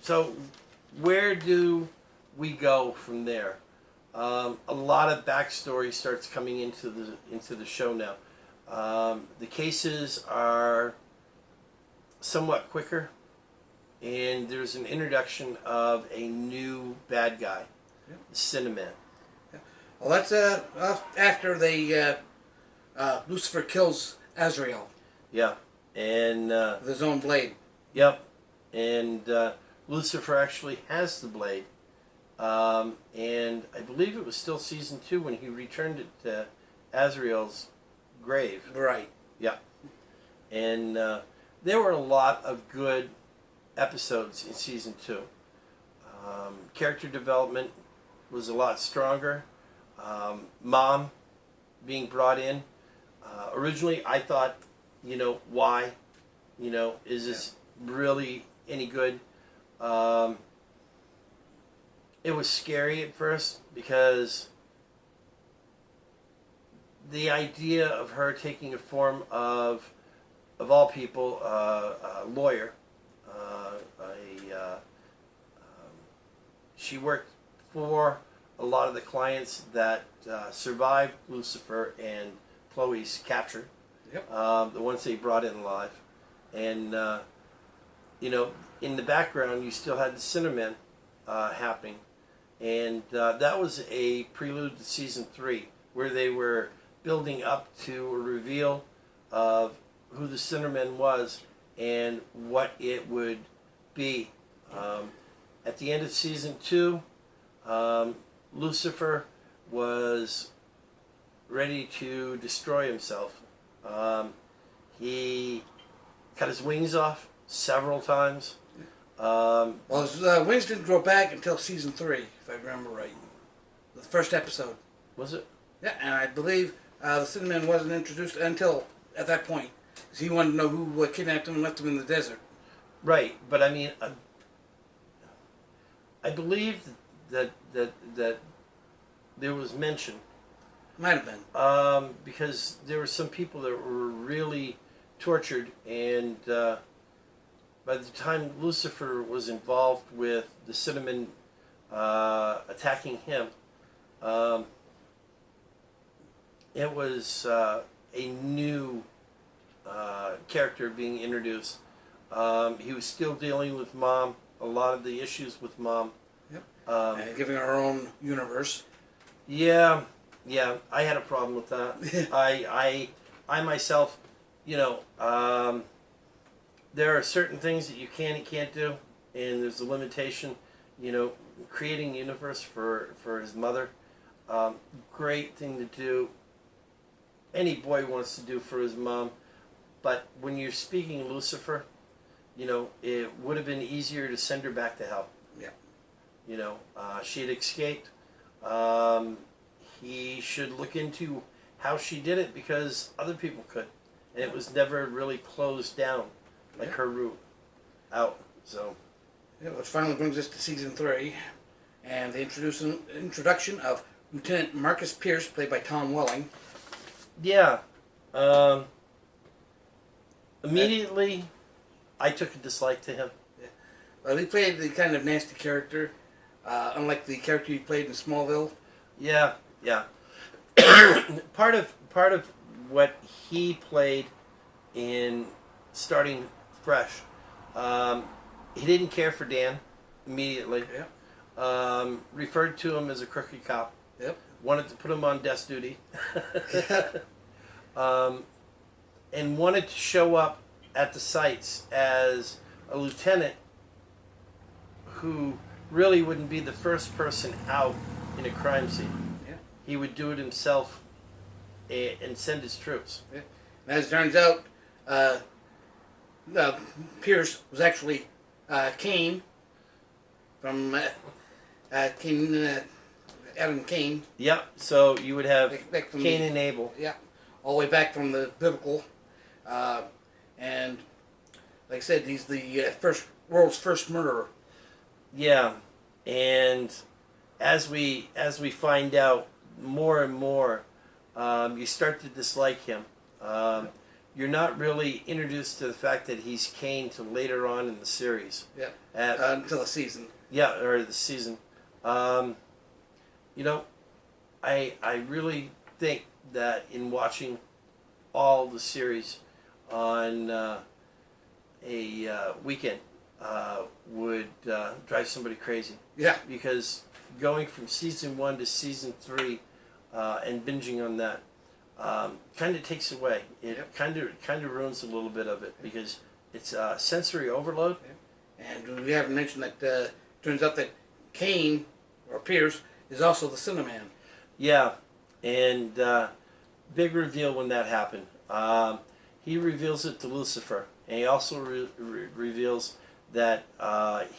So, where do we go from there? A lot of backstory starts coming into the show now. The cases are somewhat quicker, and there's an introduction of a new bad guy, the Cinnamon. Yeah. Well, that's after they Lucifer kills Azrael. Yeah, and with his own blade. Yep, and Lucifer actually has the blade. And I believe it was still season 2 when he returned it to Azrael's grave. Right. Yeah. And there were a lot of good episodes in season 2. Character development was a lot stronger. Mom being brought in. Originally, I thought, why? Is this really any good? It was scary at first because the idea of her taking a form of all people, a lawyer, she worked for a lot of the clients that survived Lucifer and Chloe's capture. Yep. The ones they brought in alive. And, in the background, you still had the Cinnamon happening. And that was a prelude to season 3, where they were building up to a reveal of who the Cinnamon was and what it would be. At the end of season 2, Lucifer was ready to destroy himself. He cut his wings off several times. Well, his wings didn't grow back until season 3, if I remember right. The first episode. Was it? Yeah, and I believe the Cinnamon wasn't introduced until at that point. Because he wanted to know who kidnapped him and left him in the desert. Right, but I mean, I believe that there was mention. Might have been. Because there were some people that were really tortured, and by the time Lucifer was involved with the Cinnamon attacking him, it was a new character being introduced. He was still dealing with Mom, a lot of the issues with Mom. Yep. And giving our own universe. Yeah, I had a problem with that. I myself, there are certain things that you can and can't do, and there's a limitation. Creating a universe for his mother, great thing to do. Any boy wants to do for his mom, but when you're speaking Lucifer, it would have been easier to send her back to hell. Yeah. She had escaped. He should look into how she did it because other people could, and it was never really closed down like her route out. So, yeah, which finally brings us to season 3, and the introduction of Lieutenant Marcus Pierce, played by Tom Welling. Yeah. Immediately, I took a dislike to him. Yeah. Well, he played the kind of nasty character, unlike the character he played in Smallville. Yeah. Part of what he played in starting fresh, he didn't care for Dan immediately. Yeah. Referred to him as a crooked cop. Yep. Wanted to put him on desk duty. And wanted to show up at the sites as a lieutenant who really wouldn't be the first person out in a crime scene. Yeah. He would do it himself and send his troops. Yeah. And as it turns out, Pierce was actually Cain from Adam Cain. Yep, so you would have back from Cain and Abel. Yeah, all the way back from the biblical. And like I said, he's the world's first murderer. Yeah, and as we find out more and more, you start to dislike him. you're not really introduced to the fact that he's Cain till later on in the series. Yeah. At, Until the season. Yeah, or the season. You know, I really think that in watching all the series on a weekend would drive somebody crazy. Yeah. Because going from season 1 to season 3 and binging on that kind of takes away. It kind of ruins a little bit of it because it's sensory overload. And we haven't mentioned that turns out that Cain, or Pierce, is also the Cinnamon. Yeah, and big reveal when that happened. He reveals it to Lucifer, and he also reveals that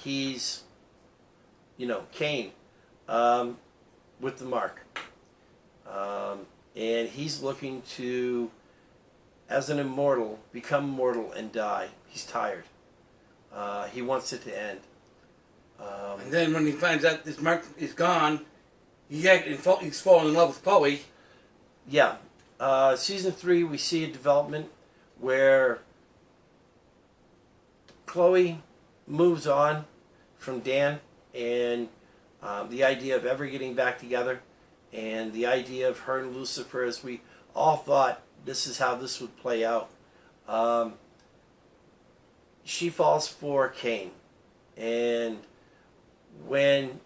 he's, Cain with the mark. And he's looking to, as an immortal, become mortal and die. He's tired. He wants it to end. And then when he finds out this mark is gone, he's fallen in love with Chloe. Yeah. Season 3, we see a development where Chloe moves on from Dan and the idea of ever getting back together, and the idea of her and Lucifer, as we all thought this is how this would play out. She falls for Cain, and when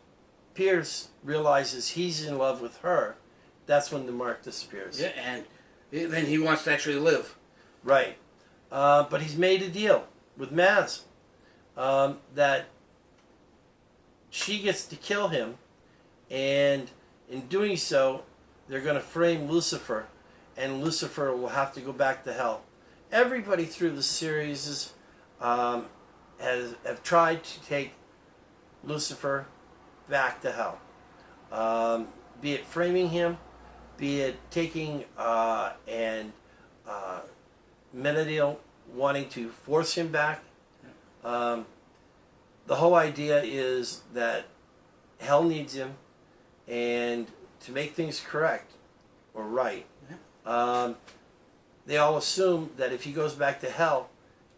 Pierce realizes he's in love with her, that's when the mark disappears. Yeah, and then he wants to actually live. Right. But he's made a deal with Maz that she gets to kill him, and in doing so, they're going to frame Lucifer, and Lucifer will have to go back to hell. Everybody through the series have tried to take Lucifer back to hell. Be it framing him, be it taking and Menadil wanting to force him back. The whole idea is that hell needs him, and to make things correct or right, they all assume that if he goes back to hell,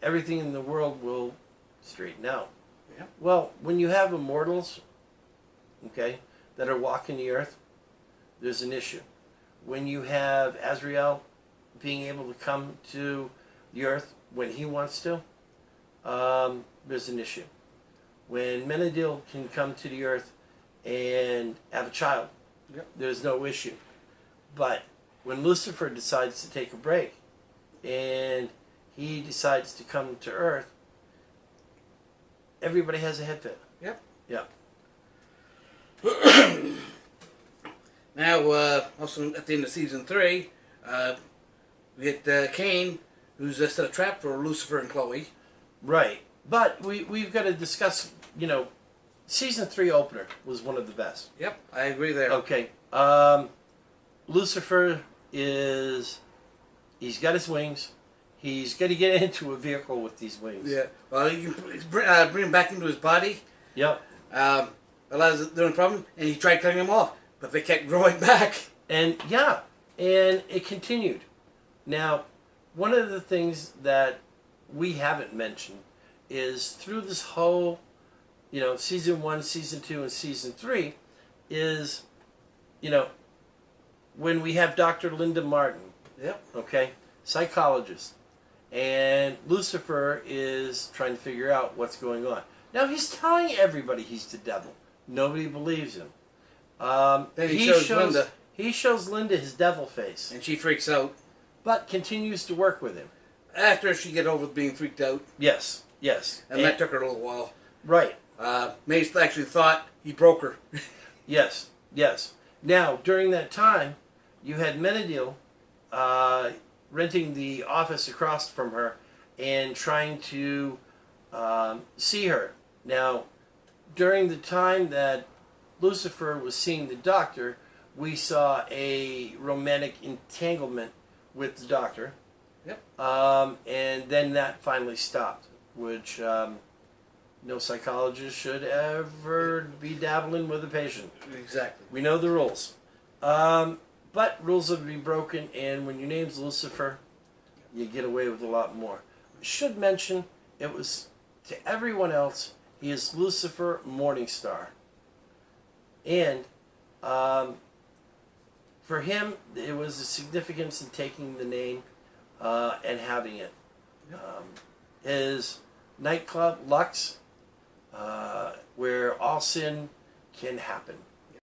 everything in the world will straighten out. Yeah. Well, when you have immortals, okay, that are walking the earth, there's an issue. When you have Azrael being able to come to the earth when he wants to, there's an issue. When Menadil can come to the earth and have a child, there's no issue. But when Lucifer decides to take a break and he decides to come to earth, everybody has a head fit. Yep. Yeah. Now, also at the end of season 3, we get Cain, who's set a trap for Lucifer and Chloe. Right. But we've got to discuss, season 3 opener was one of the best. Yep, I agree there. Okay. Lucifer he's got his wings. He's got to get into a vehicle with these wings. Yeah. Well, you can bring him back into his body. Yep. Allows the only problem, and he tried cutting them off, but they kept growing back. And it continued. Now, one of the things that we haven't mentioned is through this whole, season 1, season 2, and season 3 is, when we have Dr. Linda Martin, okay, psychologist, and Lucifer is trying to figure out what's going on. Now, he's telling everybody he's the devil. Nobody believes him. Then he shows Linda. He shows Linda his devil face. And she freaks out. But continues to work with him. After she get over being freaked out. Yes. And that took her a little while. Right. Mace actually thought he broke her. Yes. Now, during that time, you had Menadil renting the office across from her and trying to see her. Now, during the time that Lucifer was seeing the doctor, we saw a romantic entanglement with the doctor. Yep. And then that finally stopped, which no psychologist should ever be dabbling with a patient. Exactly. We know the rules. But rules have to be broken, and when your name's Lucifer, you get away with a lot more. Should mention, it was to everyone else, he is Lucifer Morningstar. And for him, it was a significance in taking the name and having it. His nightclub, Lux, where all sin can happen.